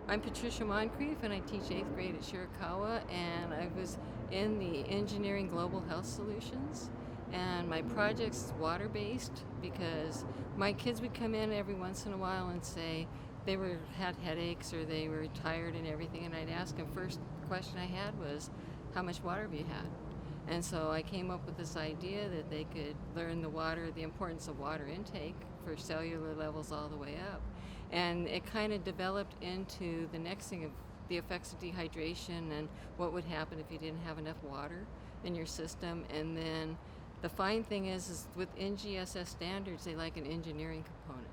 I'm Patricia Moncrief, and I teach 8th grade at Shirakawa, and I was in the Engineering Global Health Solutions. And my project's water-based because my kids would come in every once in a while and say had headaches or they were tired and everything, and I'd ask them, first question I had was, how much water have you had? And so I came up with this idea that they could learn the importance of water intake for cellular levels all the way up. And it kind of developed into the next thing of the effects of dehydration and what would happen if you didn't have enough water in your system. And then the fine thing is with NGSS standards, they like an engineering component.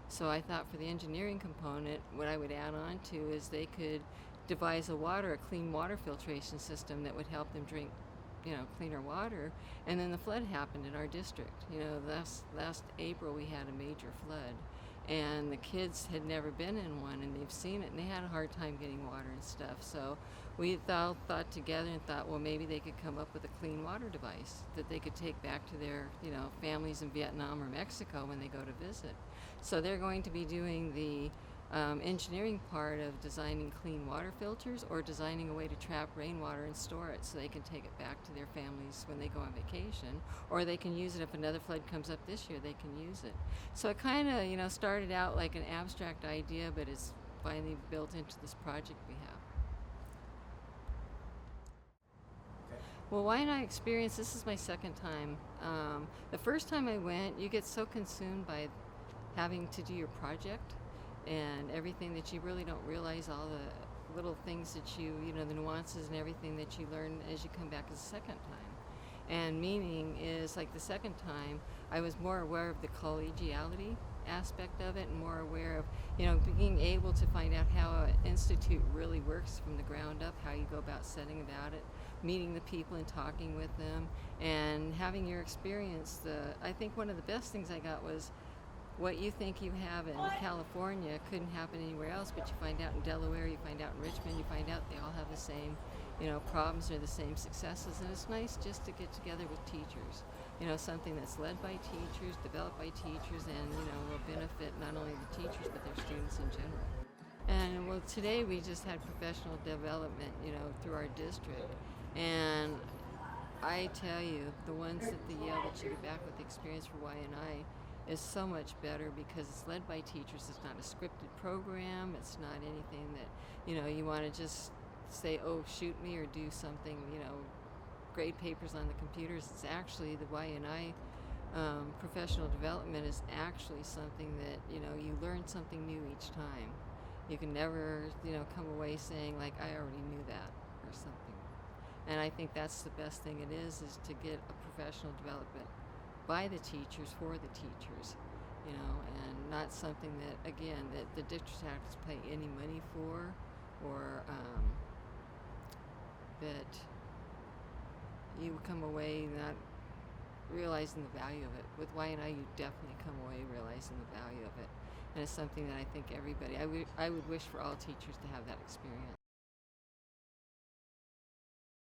So I thought for the engineering component, what I would add on to is they could devise a clean water filtration system that would help them drink cleaner water. And then the flood happened in our district. Last April we had a major flood, and the kids had never been in one, and they've seen it, and they had a hard time getting water and stuff. So we all thought together and thought, well, maybe they could come up with a clean water device that they could take back to their families in Vietnam or Mexico when they go to visit. So they're going to be doing the engineering part of designing clean water filters or designing a way to trap rainwater and store it so they can take it back to their families when they go on vacation, or they can use it if another flood comes up this year, they can use it. So it kind of started out like an abstract idea, but it's finally built into this project we have. Well, why not experience? This is my second time. The first time I went, you get so consumed by having to do your project and everything that you really don't realize all the little things that the nuances and everything that you learn as you come back a second time. And meaning is, like, the second time, I was more aware of the collegiality aspect of it and more aware of, being able to find out how an institute really works from the ground up, how you go about setting about it, meeting the people and talking with them, and having your experience. I think one of the best things I got was, what you think you have in California couldn't happen anywhere else, but you find out in Delaware, you find out in Richmond, you find out they all have the same, problems or the same successes. And it's nice just to get together with teachers, something that's led by teachers, developed by teachers, and, will benefit not only the teachers, but their students in general. And well, today we just had professional development, through our district. And I tell you, the ones at the Yale that you get back with the experience for Y&I is so much better because it's led by teachers. It's not a scripted program. It's not anything that, you want to just say, oh, shoot me, or do something, grade papers on the computers. It's actually the Y&I professional development is actually something that, you learn something new each time. You can never, come away saying, like, I already knew that or something. And I think that's the best thing it is to get a professional development by the teachers for the teachers, and not something that, again, that the district has to pay any money for, or that you come away not realizing the value of it. With Y&I, you definitely come away realizing the value of it, and it's something that I think everybody, I would wish for all teachers to have that experience.